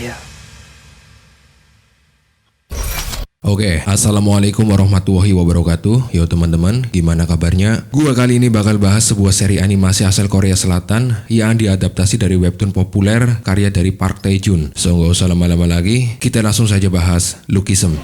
주세요. Oke, assalamualaikum warahmatullahi wabarakatuh. Yo teman-teman, gimana kabarnya? Gua kali ini bakal bahas sebuah seri animasi asal Korea Selatan yang diadaptasi dari webtoon populer karya dari Park Tae-jun. So nggak usah lama-lama lagi, kita langsung saja bahas Lookism.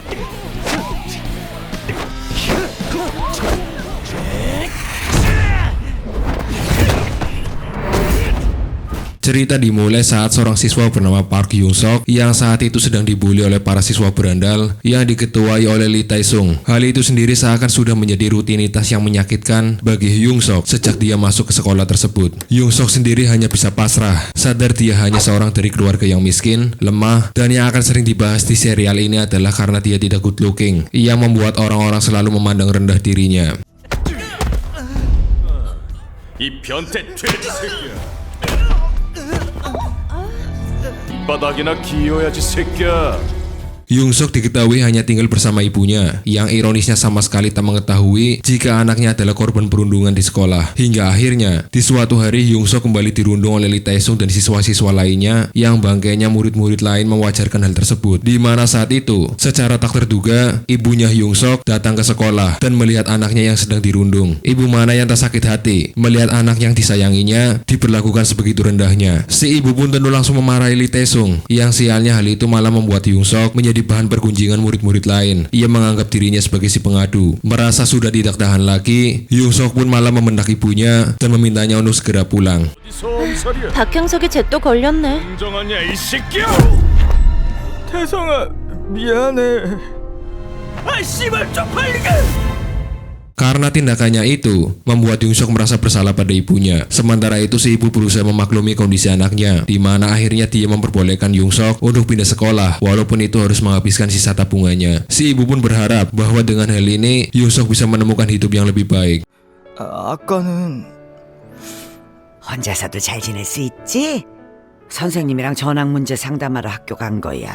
Cerita dimulai saat seorang siswa bernama Park Hyung Sok yang saat itu sedang dibully oleh para siswa berandal yang diketuai oleh Lee Tae Sung. Hal itu sendiri seakan sudah menjadi rutinitas yang menyakitkan bagi Hyung Sok sejak dia masuk ke sekolah tersebut. Hyung Sok sendiri hanya bisa pasrah, sadar dia hanya seorang dari keluarga yang miskin, lemah, dan yang akan sering dibahas di serial ini adalah karena dia tidak good looking, yang membuat orang-orang selalu memandang rendah dirinya. 이 변태 돼지 새끼야. 바닥이나 기어야지 새끼야. Hyung Sok diketahui hanya tinggal bersama ibunya, yang ironisnya sama sekali tak mengetahui jika anaknya adalah korban perundungan di sekolah. Hingga akhirnya, di suatu hari Hyung Sok kembali dirundung oleh Lee Tae Sung dan siswa-siswa lainnya yang bangkainya murid-murid lain mewajarkan hal tersebut. Di mana saat itu, secara tak terduga, ibunya Hyung Sok datang ke sekolah dan melihat anaknya yang sedang dirundung. Ibu mana yang tak sakit hati melihat anak yang disayanginya diperlakukan sebegitu rendahnya. Si ibu pun tentu langsung memarahi Lee Tae Sung, yang sialnya hal itu malah membuat Hyung Sok menjadi bahan pergunjingan murid-murid lain. Ia menganggap dirinya sebagai si pengadu. Merasa sudah tidak tahan lagi, Hyung Sok pun malah membentak ibunya dan memintanya untuk segera pulang. 어디서 엄살이야. 박형석이 쟤또 걸렸네. 인정하냐 이 새끼야. 태성아, 미안해. 아 씨발 쪽팔리게. Karena tindakannya itu, membuat Hyung Sok merasa bersalah pada ibunya. Sementara itu si ibu berusaha memaklumi kondisi anaknya, di mana akhirnya dia memperbolehkan Hyung Sok untuk pindah sekolah, walaupun itu harus menghabiskan sisa tabungannya. Si ibu pun berharap bahwa dengan hal ini, Hyung Sok bisa menemukan hidup yang lebih baik. 아까는 혼자서도 잘 지낼 수 있지? 선생님이랑 전학 문제 상담하러 학교 간 거야.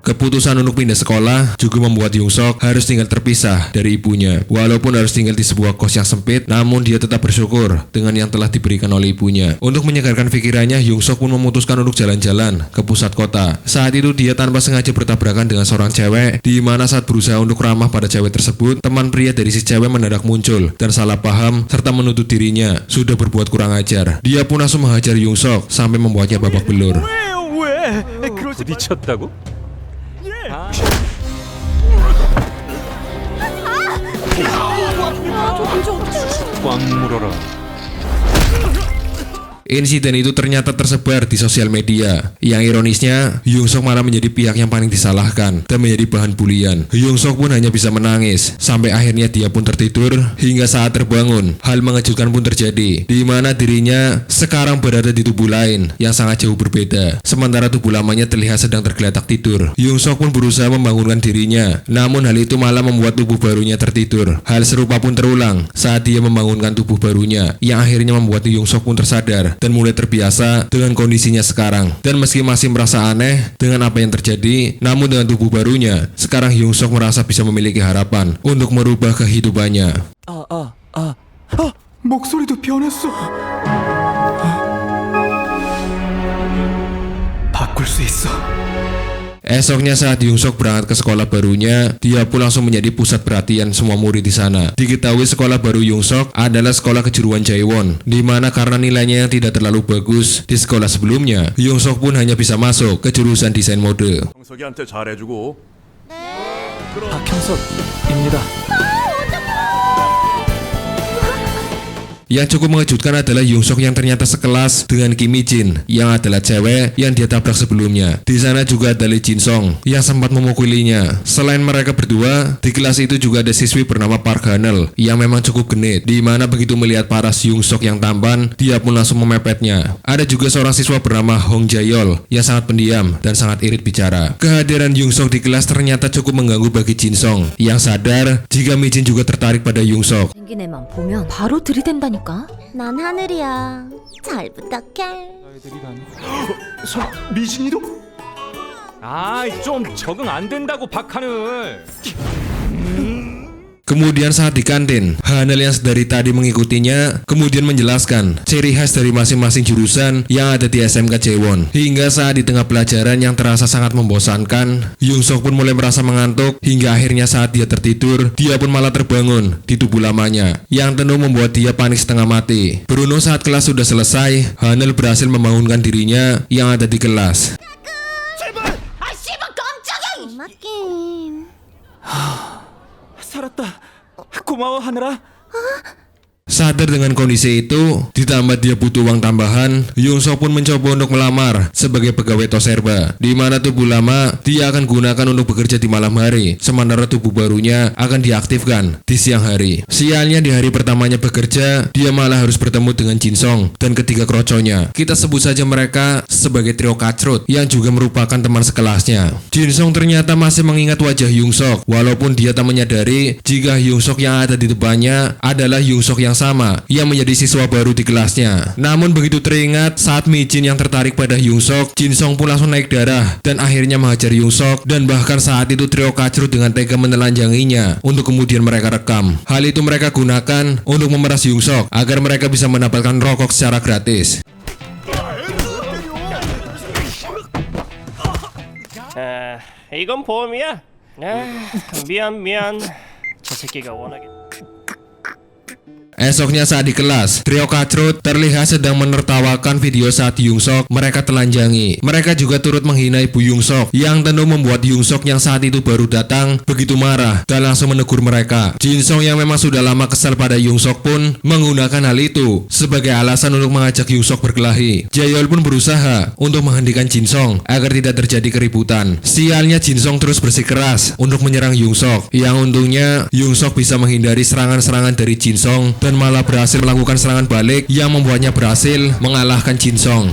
Keputusan untuk pindah sekolah juga membuat Hyung Sok harus tinggal terpisah dari ibunya. Walaupun harus tinggal di sebuah kos yang sempit, namun dia tetap bersyukur dengan yang telah diberikan oleh ibunya. Untuk menyegarkan pikirannya, Hyung Sok pun memutuskan untuk jalan-jalan ke pusat kota. Saat itu dia tanpa sengaja bertabrakan dengan seorang cewek, di mana saat berusaha untuk ramah pada cewek tersebut, teman pria dari si cewek mendadak muncul dan salah paham serta menuduh dirinya sudah berbuat kurang ajar. Dia pun langsung menghajar Hyung Sok sampai membuatnya babak belur. 왜? 그러지 부딪혔다고? 꽉 물어라. Insiden itu ternyata tersebar di sosial media. Yang ironisnya, Hyung Sok malah menjadi pihak yang paling disalahkan dan menjadi bahan bulian. Hyung Sok pun hanya bisa menangis, sampai akhirnya dia pun tertidur hingga saat terbangun. Hal mengejutkan pun terjadi, di mana dirinya sekarang berada di tubuh lain yang sangat jauh berbeda. Sementara tubuh lamanya terlihat sedang tergeletak tidur. Hyung Sok pun berusaha membangunkan dirinya, namun hal itu malah membuat tubuh barunya tertidur. Hal serupa pun terulang saat dia membangunkan tubuh barunya, yang akhirnya membuat Hyung Sok pun tersadar dan mulai terbiasa dengan kondisinya sekarang. Dan meski masih merasa aneh dengan apa yang terjadi, namun dengan tubuh barunya, sekarang Hyung Sok merasa bisa memiliki harapan untuk merubah kehidupannya. 목소리도 변했어. 바꿀 수 있어. Esoknya saat Hyung Sok berangkat ke sekolah barunya, dia pun langsung menjadi pusat perhatian semua murid di sana. Diketahui sekolah baru Hyung Sok adalah sekolah kejuruan Jaewon, di mana karena nilainya yang tidak terlalu bagus di sekolah sebelumnya, Hyung Sok pun hanya bisa masuk ke jurusan desain mode. 형석이한테 잘해주고. 박형석입니다. Yang cukup mengejutkan adalah Hyung Sok yang ternyata sekelas dengan Kim Mi Jin yang adalah cewek yang dia tabrak sebelumnya. Di sana juga ada Lee Jin Song yang sempat memukulinya. Selain mereka berdua, di kelas itu juga ada siswi bernama Park Hanel yang memang cukup genit, di mana begitu melihat paras Hyung Sok yang tampan, dia pun langsung memepetnya. Ada juga seorang siswa bernama Hong Jae-yol yang sangat pendiam dan sangat irit bicara. Kehadiran Hyung Sok di kelas ternyata cukup mengganggu bagi Jin Song yang sadar jika Mi Jin juga tertarik pada Hyung Sok. 생긴 애만 보면 바로 들이댄다니까. 난 하늘이야. 잘 부탁해. 미진이도? 아, 좀 적응 안 된다고 박하늘. Kemudian saat di kantin, Hanel yang dari tadi mengikutinya kemudian menjelaskan ciri khas dari masing-masing jurusan yang ada di SMK Jaewon. Hingga saat di tengah pelajaran yang terasa sangat membosankan, Yongsok pun mulai merasa mengantuk hingga akhirnya saat dia tertidur, dia pun malah terbangun di tubuh lamanya yang tentu membuat dia panik setengah mati. Beruntung saat kelas sudah selesai, Hanel berhasil membangunkan dirinya yang ada di kelas. 엄마 게임. 살았다. 고마워 하늘아. Sadar dengan kondisi itu, ditambah dia butuh uang tambahan, Yongsok pun mencoba untuk melamar sebagai pegawai Toserba, di mana tubuh lama dia akan gunakan untuk bekerja di malam hari, sementara tubuh barunya akan diaktifkan di siang hari. Sialnya di hari pertamanya bekerja, dia malah harus bertemu dengan Jinsong dan ketiga kroconya. Kita sebut saja mereka sebagai trio kacrut yang juga merupakan teman sekelasnya. Jinsong ternyata masih mengingat wajah Yongsok, walaupun dia tak menyadari jika Yongsok yang ada di depannya adalah Yongsok yang sama yang menjadi siswa baru di kelasnya. Namun begitu teringat saat Mijin yang tertarik pada Yongsok, Jinsong pun langsung naik darah dan akhirnya menghajar Yongsok, dan bahkan saat itu trio kacrut dengan tega menelanjanginya untuk kemudian mereka rekam. Hal itu mereka gunakan untuk memeras Yongsok agar mereka bisa mendapatkan rokok secara gratis. 이건 보험이야. 미안. 저 새끼가 워낙에. Esoknya saat di kelas, trio kacrut terlihat sedang menertawakan video saat Yongsok mereka telanjangi. Mereka juga turut menghina ibu Yongsok yang tentu membuat Yongsok yang saat itu baru datang begitu marah dan langsung menegur mereka. Jinsong yang memang sudah lama kesal pada Yongsok pun menggunakan hal itu sebagai alasan untuk mengajak Yongsok berkelahi. Jaeol pun berusaha untuk menghentikan Jinsong agar tidak terjadi keributan. Sialnya Jinsong terus bersikeras untuk menyerang Yongsok, yang untungnya Yongsok bisa menghindari serangan-serangan dari Jinsong dan malah berhasil melakukan serangan balik yang membuatnya berhasil mengalahkan Jinsong.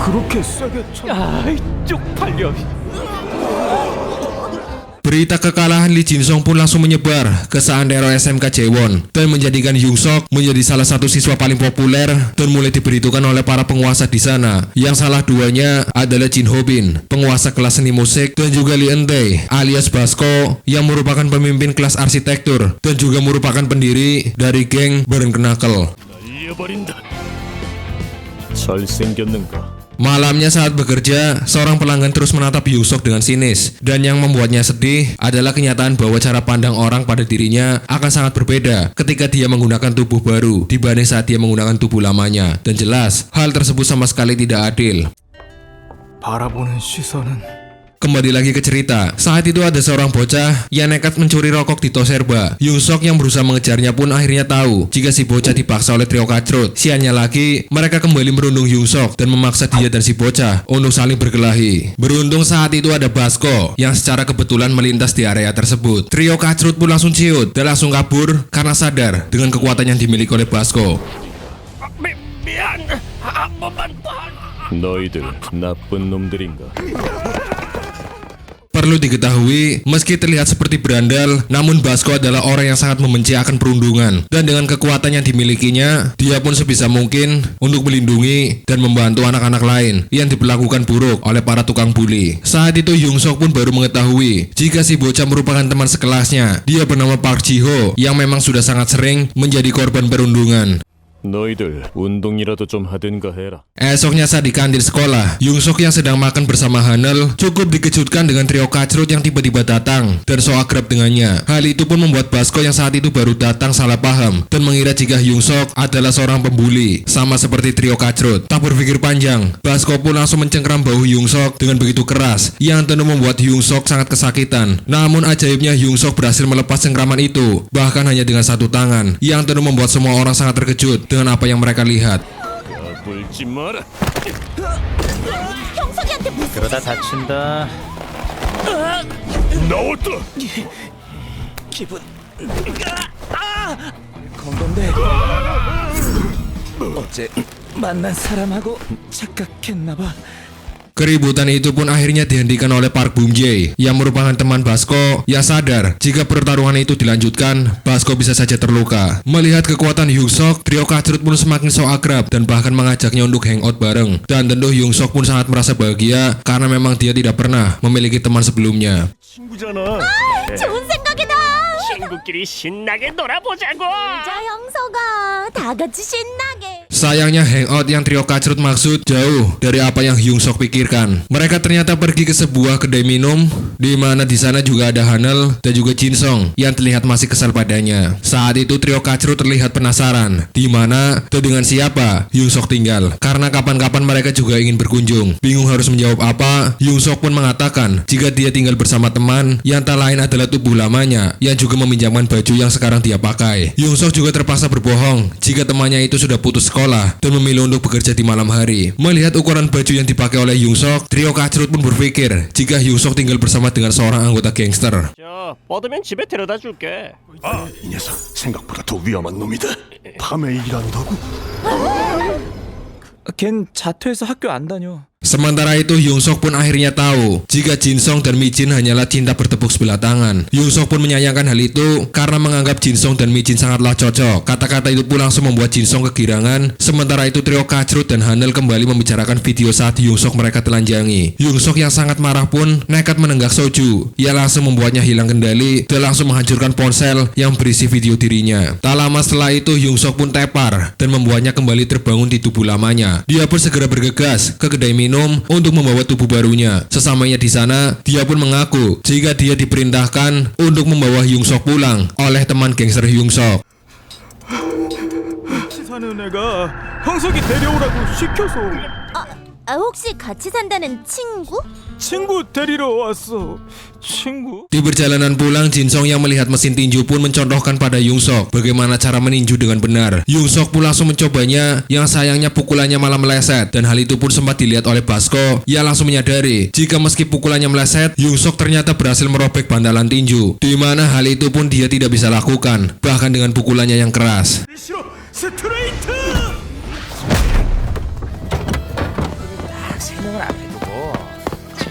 그렇게 세게 쳐. 아이 쪽팔려. Berita kekalahan Lee Jinsong pun langsung menyebar ke seantero SMK Jaewon dan menjadikan Yongsok menjadi salah satu siswa paling populer dan mulai diberitukan oleh para penguasa di sana. Yang salah duanya adalah Jin Ho-bin, penguasa kelas seni musik, dan juga Lee Eun-tae alias Basko yang merupakan pemimpin kelas arsitektur dan juga merupakan pendiri dari geng Burn Knuckle. 날려버린다. 잘생겼는가? Malamnya saat bekerja, seorang pelanggan terus menatap Yongsok dengan sinis, dan yang membuatnya sedih adalah kenyataan bahwa cara pandang orang pada dirinya akan sangat berbeda ketika dia menggunakan tubuh baru dibanding saat dia menggunakan tubuh lamanya. Dan jelas, hal tersebut sama sekali tidak adil. 바라보는 시선은 Kembali lagi ke cerita, saat itu ada seorang bocah yang nekat mencuri rokok di Toserba. Yongsok yang berusaha mengejarnya pun akhirnya tahu jika si bocah dipaksa oleh trio kacrut. Sialnya lagi, mereka kembali merundung Yongsok dan memaksa dia dan si bocah untuk saling berkelahi. Beruntung saat itu ada Basko yang secara kebetulan melintas di area tersebut. Trio kacrut pun langsung ciut dan langsung kabur karena sadar dengan kekuatan yang dimiliki oleh Basko. 미안. 한 번만 더. 너희들 나쁜 놈들인가? Perlu diketahui, meski terlihat seperti berandal, namun Basko adalah orang yang sangat membenci akan perundungan. Dan dengan kekuatan yang dimilikinya, dia pun sebisa mungkin untuk melindungi dan membantu anak-anak lain yang diperlakukan buruk oleh para tukang bully. Saat itu Yongsok pun baru mengetahui jika si bocah merupakan teman sekelasnya. Dia bernama Park Ji-ho yang memang sudah sangat sering menjadi korban perundungan. 너희들 운동이라도 좀 하든가 해라. Esoknya saat di kantin sekolah, Yongsok yang sedang makan bersama Hanel cukup dikejutkan dengan trio kacrut yang tiba-tiba datang dan so akrab dengannya. Hal itu pun membuat Basko yang saat itu baru datang salah paham dan mengira jika Yongsok adalah seorang pembuli, sama seperti trio kacrut. Tak berpikir panjang, Basko pun langsung mencengkram bahu Yongsok dengan begitu keras yang tentu membuat Yongsok sangat kesakitan. Namun ajaibnya Yongsok berhasil melepas cengkraman itu, bahkan hanya dengan satu tangan, yang tentu membuat semua orang sangat terkejut dengan apa yang mereka lihat. 굴지 마라. 형석이한테 무슨 그러다 다친다. 나왔다. 기분 건건데 어제 만난 사람하고 착각했나봐. Keributan itu pun akhirnya dihentikan oleh Park Bum-jae yang merupakan teman Basko yang sadar jika pertarungan itu dilanjutkan, Basko bisa saja terluka. Melihat kekuatan Hyung Sok, trio kacrut pun semakin sok akrab dan bahkan mengajaknya untuk hangout bareng. Dan tentu Hyung Sok pun sangat merasa bahagia karena memang dia tidak pernah memiliki teman sebelumnya. 친구잖아. 좋은 생각이다. 친구끼리 신나게 놀아보자고. 자 형서가 다 같이 신나게. Sayangnya hangout yang trio kacrut maksud jauh dari apa yang Hyung Sok pikirkan. Mereka ternyata pergi ke sebuah kedai minum, di mana di sana juga ada Hanel dan juga Jin Song yang terlihat masih kesal padanya. Saat itu trio kacrut terlihat penasaran, di mana dan dengan siapa Hyung Sok tinggal. Karena kapan-kapan mereka juga ingin berkunjung. Bingung harus menjawab apa, Hyung Sok pun mengatakan jika dia tinggal bersama teman yang tak lain adalah tubuh lamanya yang juga meminjamkan baju yang sekarang dia pakai. Hyung Sok juga terpaksa berbohong jika temannya itu sudah putus sekolah dan memilih untuk bekerja di malam hari. Melihat ukuran baju yang dipakai oleh Hyung Sok, trio kacrut pun berpikir jika Hyung Sok tinggal bersama dengan seorang anggota gangster. 저 뻗으면 집에 데려다 줄게. 이 녀석 생각보다 더 위험한 놈이다. 밤에 일한다고? 걘 자퇴해서 학교 안 다녀. Sementara itu Hyung Sok pun akhirnya tahu jika Jin Song dan Mi Jin hanyalah cinta bertepuk sebelah tangan. Hyung Sok pun menyayangkan hal itu karena menganggap Jin Song dan Mi Jin sangatlah cocok. Kata-kata itu pun langsung membuat Jin Song kegirangan. Sementara itu trio kacrut dan Hanel kembali membicarakan video saat Hyung Sok mereka telanjangi. Hyung Sok yang sangat marah pun nekat menenggak soju. Ia langsung membuatnya hilang kendali dan langsung menghancurkan ponsel yang berisi video dirinya. Tak lama setelah itu Hyung Sok pun tepar dan membuatnya kembali terbangun di tubuh lamanya. Dia pun segera bergegas ke kedai minum untuk membawa tubuh barunya. Sesamanya di sana, dia pun mengaku jika dia diperintahkan untuk membawa Hyung Sok pulang oleh teman gangster Hyung Sok. 같이 사는 애가 형석이 데려오라고 시켜서 혹시 같이 산다는 친구? 친구 데리러 왔어. 친구? Di perjalanan pulang, Jin Song yang melihat mesin tinju pun mencontohkan pada Hyung Sok bagaimana cara meninju dengan benar. Hyung Sok pun langsung mencobanya, yang sayangnya pukulannya malah meleset, dan hal itu pun sempat dilihat oleh Basko. Ia langsung menyadari jika meski pukulannya meleset, Hyung Sok ternyata berhasil merobek bantalan tinju, di mana hal itu pun dia tidak bisa lakukan, bahkan dengan pukulannya yang keras. 싫어. 스트레이트. 세 명을 앞에 두고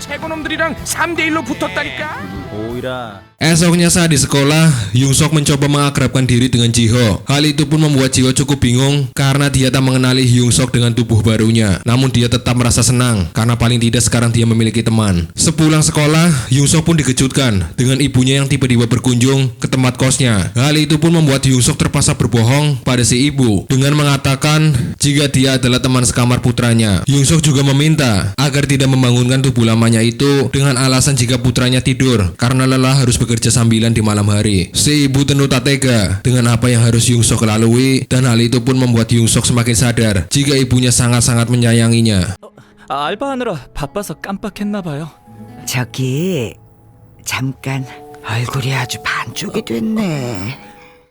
최고놈들이랑 3대1로 붙었다니까. 오이라. Esoknya saat di sekolah, Hyung Sok mencoba mengakrabkan diri dengan Jiho. Hal itu pun membuat Jiho cukup bingung karena dia tak mengenali Hyung Sok dengan tubuh barunya. Namun dia tetap merasa senang karena paling tidak sekarang dia memiliki teman. Sepulang sekolah, Hyung Sok pun dikejutkan dengan ibunya yang tiba-tiba berkunjung ke tempat kosnya. Hal itu pun membuat Hyung Sok terpaksa berbohong pada si ibu dengan mengatakan jika dia adalah teman sekamar putranya. Hyung Sok juga meminta agar tidak membangunkan tubuh lamanya itu dengan alasan jika putranya tidur karena lelah harus bekerja sambilan di malam hari. Si ibu tentu tak tega dengan apa yang harus Hyung Sok lalui, dan hal itu pun membuat Hyung Sok semakin sadar jika ibunya sangat-sangat menyayanginya. 알바하느라 바빠서 깜빡했나 봐요. 저기 잠깐 얼굴이 아주 반쪽이 됐네.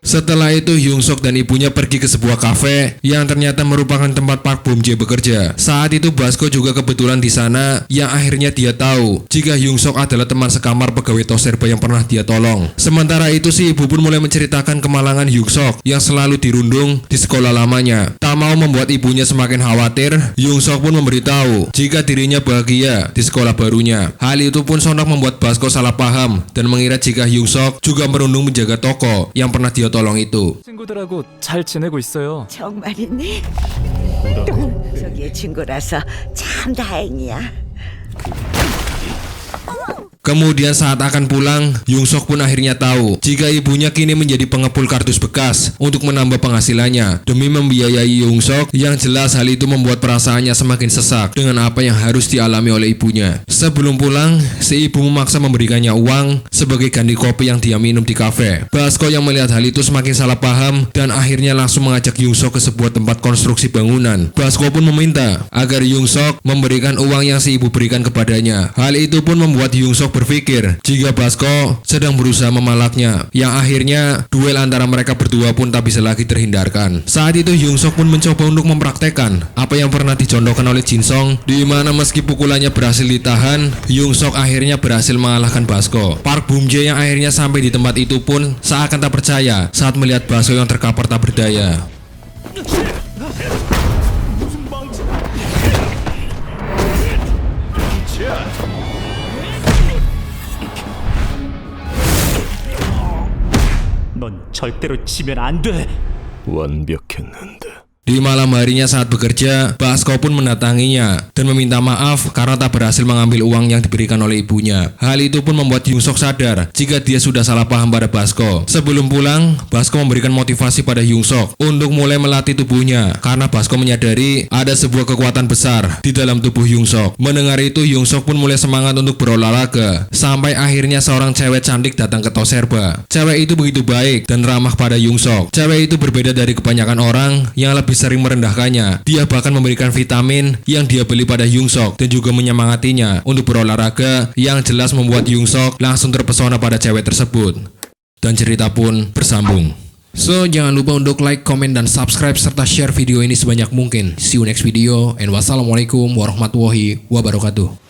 Setelah itu Hyung Sok dan ibunya pergi ke sebuah kafe yang ternyata merupakan tempat Park Bum-jae bekerja. Saat itu Basko juga kebetulan di sana, yang akhirnya dia tahu jika Hyung Sok adalah teman sekamar pegawai Toserba yang pernah dia tolong. Sementara itu si ibu pun mulai menceritakan kemalangan Hyung Sok yang selalu dirundung di sekolah lamanya. Tak mau membuat ibunya semakin khawatir, Hyung Sok pun memberitahu jika dirinya bahagia di sekolah barunya. Hal itu pun sontak membuat Basko salah paham dan mengira jika Hyung Sok juga merundung menjaga toko yang pernah dia tolong itu. 친구들하고 잘 지내고 있어요. 정말이니? 저기 친구라서 참 다행이야. Kemudian saat akan pulang, Hyung Sok pun akhirnya tahu jika ibunya kini menjadi pengepul kardus bekas untuk menambah penghasilannya demi membiayai Hyung Sok, yang jelas hal itu membuat perasaannya semakin sesak dengan apa yang harus dialami oleh ibunya. Sebelum pulang, si ibu memaksa memberikannya uang sebagai ganti kopi yang dia minum di kafe. Basko yang melihat hal itu semakin salah paham dan akhirnya langsung mengajak Hyung Sok ke sebuah tempat konstruksi bangunan. Basko pun meminta agar Hyung Sok memberikan uang yang si ibu berikan kepadanya. Hal itu pun membuat Hyung Sok berpikir jika Basko sedang berusaha memalaknya, yang akhirnya duel antara mereka berdua pun tak bisa lagi terhindarkan. Saat itu Hyung Sok pun mencoba untuk mempraktekkan apa yang pernah dicontohkan oleh Jin Song, di mana meski pukulannya berhasil ditahan, Hyung Sok akhirnya berhasil mengalahkan Basko. Park Bum-jae yang akhirnya sampai di tempat itu pun seakan tak percaya saat melihat Basko yang terkapar tak berdaya. 넌 절대로 지면 안 돼. 완벽했는데. Di malam harinya saat bekerja, Basko pun mendatanginya dan meminta maaf karena tak berhasil mengambil uang yang diberikan oleh ibunya. Hal itu pun membuat Yongsok sadar jika dia sudah salah paham pada Basko. Sebelum pulang, Basko memberikan motivasi pada Yongsok untuk mulai melatih tubuhnya karena Basko menyadari ada sebuah kekuatan besar di dalam tubuh Yongsok. Mendengar itu, Yongsok pun mulai semangat untuk berolahraga sampai akhirnya seorang cewek cantik datang ke Toserba. Cewek itu begitu baik dan ramah pada Yongsok. Cewek itu berbeda dari kebanyakan orang yang lebih sering merendahkannya. Dia bahkan memberikan vitamin yang dia beli pada Yongsok dan juga menyemangatinya untuk berolahraga, yang jelas membuat Yongsok langsung terpesona pada cewek tersebut. Dan cerita pun bersambung. So, jangan lupa untuk like, comment, dan subscribe serta share video ini sebanyak mungkin. See you next video and wassalamualaikum warahmatullahi wabarakatuh.